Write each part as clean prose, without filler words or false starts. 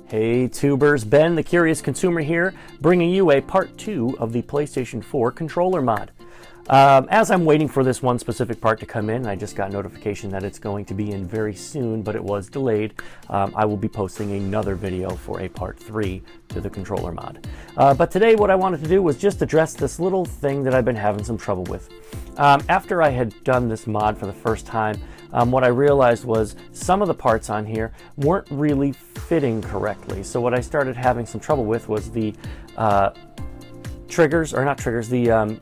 Hey tubers, Ben the Curious Consumer here, bringing you a part 2 of the PlayStation 4 controller mod. As I'm waiting for this one specific part to come in, I just got notification that it's going to be in very soon, but it was delayed. I will be posting another video for a part 3 to the controller mod. But today what I wanted to do was just address this little thing that I've been having some trouble with. After I had done this mod for the first time, what I realized was some of the parts on here weren't really fitting correctly. So what I started having some trouble with was the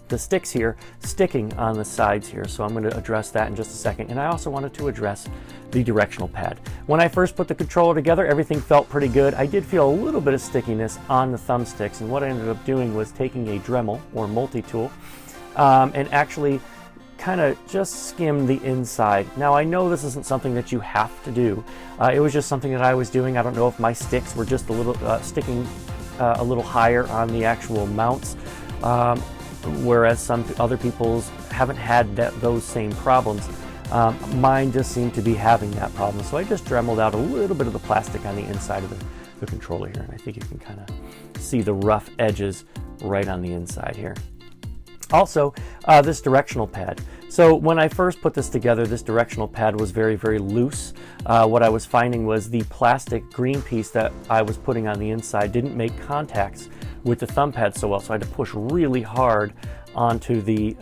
the sticks here sticking on the sides here. So I'm going to address that in just a second. And I also wanted to address the directional pad. When I first put the controller together, everything felt pretty good. I did feel a little bit of stickiness on the thumbsticks, and what I ended up doing was taking a Dremel or multi-tool and actually kind of just skim the inside. Now I know this isn't something that you have to do. It was just something that I was doing. I don't know if my sticks were just a little sticking a little higher on the actual mounts, whereas some other people's haven't had those same problems. Mine just seemed to be having that problem, so I just dremeled out a little bit of the plastic on the inside of the controller here, and I think you can kind of see the rough edges right on the inside here. Also, this directional pad. So when I first put this together, this directional pad was very, very loose. What I was finding was the plastic green piece that I was putting on the inside didn't make contacts with the thumb pad so well, so I had to push really hard onto the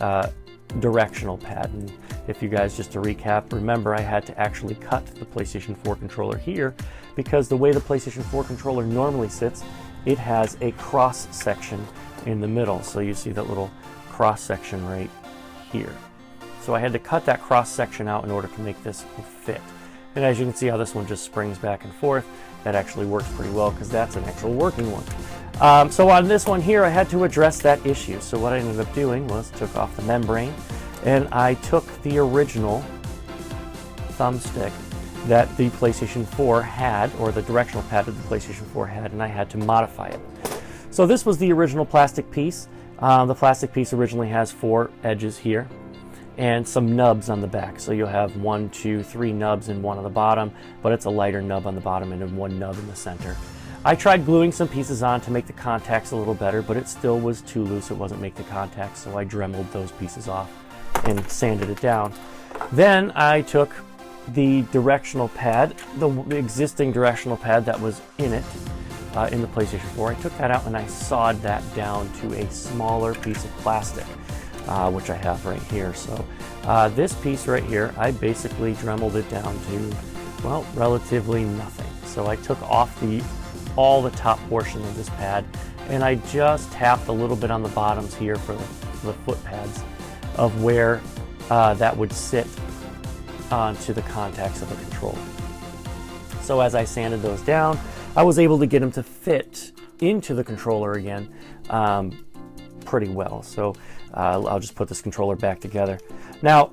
directional pad. And if you guys, just to recap, remember I had to actually cut the PlayStation 4 controller here because the way the PlayStation 4 controller normally sits, it has a cross section in the middle. So you see that little cross section right here. So I had to cut that cross section out in order to make this fit. And as you can see how this one just springs back and forth, that actually works pretty well because that's an actual working one. So on this one here, I had to address that issue. So what I ended up doing was took off the membrane, and I took the original thumbstick that the PlayStation 4 had, or the directional pad that the PlayStation 4 had, and I had to modify it. So this was the original plastic piece. The plastic piece originally has 4 edges here and some nubs on the back. So you'll have 1, 2, 3 nubs and 1 on the bottom, but it's a lighter nub on the bottom and then 1 nub in the center. I tried gluing some pieces on to make the contacts a little better, but it still was too loose. It wasn't make the contacts, so I dremeled those pieces off and sanded it down. Then I took the directional pad, the existing directional pad that was in it, in the PlayStation 4. I took that out and I sawed that down to a smaller piece of plastic, which I have right here. So this piece right here, I basically dremeled it down to, well, relatively nothing. So I took off all the top portion of this pad, and I just tapped a little bit on the bottoms here for the foot pads of where that would sit onto the contacts of the controller. So as I sanded those down, I was able to get them to fit into the controller again pretty well. So I'll just put this controller back together. Now,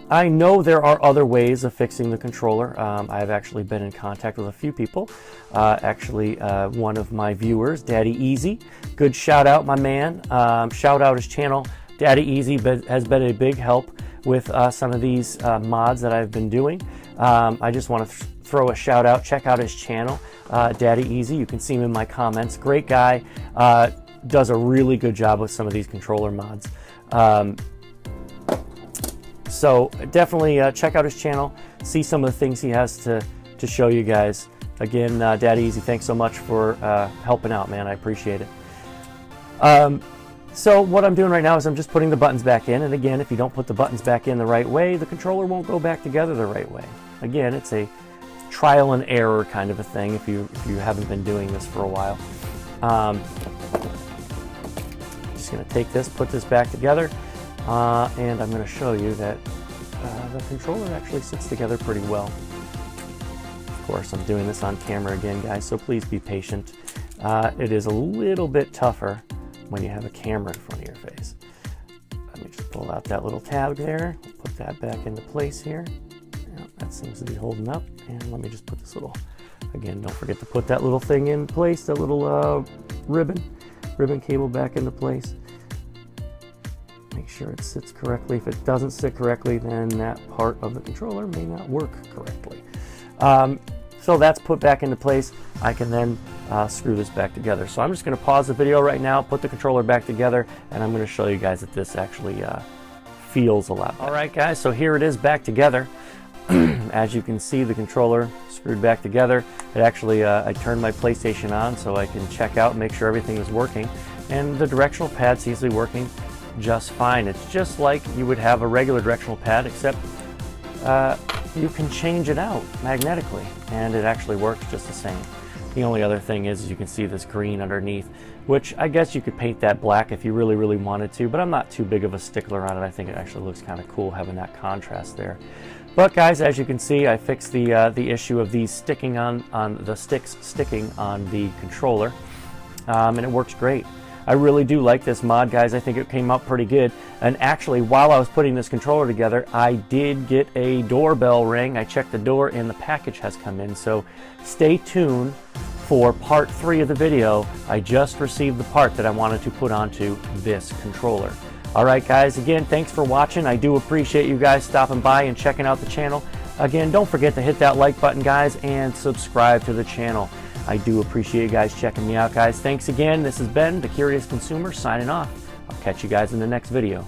I know there are other ways of fixing the controller. I've actually been in contact with a few people. One of my viewers, Daddy Easy, good shout out, my man. Shout out his channel. Daddy Easy has been a big help with some of these mods that I've been doing. I just want to throw a shout out. Check out his channel, Daddy Easy. You can see him in my comments. Great guy. Does a really good job with some of these controller mods. So definitely check out his channel. See some of the things he has to show you guys. Again, Daddy Easy, thanks so much for helping out, man. I appreciate it. So what I'm doing right now is I'm just putting the buttons back in. And again, if you don't put the buttons back in the right way, the controller won't go back together the right way. Again, it's a trial and error kind of a thing if you haven't been doing this for a while. Just going to take this, put this back together, and I'm going to show you that the controller actually sits together pretty well. Of course, I'm doing this on camera again, guys, so please be patient. It is a little bit tougher when you have a camera in front of your face. Let me just pull out that little tab there, put that back into place here. That seems to be holding up, and let me just put this little, again, don't forget to put that little thing in place, that little ribbon cable back into place. Make sure it sits correctly. If it doesn't sit correctly, then that part of the controller may not work correctly. So that's put back into place. I can then screw this back together. So I'm just going to pause the video right now, put the controller back together, and I'm going to show you guys that this actually feels a lot better. All right, guys, so here it is back together. As you can see, the controller screwed back together. It actually, I turned my PlayStation on so I can check out and make sure everything is working. And the directional pad seems to be working just fine. It's just like you would have a regular directional pad, except you can change it out magnetically, and it actually works just the same. The only other thing is you can see this green underneath, which I guess you could paint that black if you really, really wanted to, but I'm not too big of a stickler on it. I think it actually looks kind of cool having that contrast there. But guys, as you can see, I fixed the issue of these sticking on the sticks sticking on the controller, and it works great. I really do like this mod, guys. I think it came out pretty good. And actually, while I was putting this controller together, I did get a doorbell ring. I checked the door and the package has come in. So stay tuned for part 3 of the video. I just received the part that I wanted to put onto this controller. All right, guys, again, thanks for watching. I do appreciate you guys stopping by and checking out the channel. Again, don't forget to hit that like button, guys, and subscribe to the channel. I do appreciate you guys checking me out, guys. Thanks again. This has been The Curious Consumer signing off. I'll catch you guys in the next video.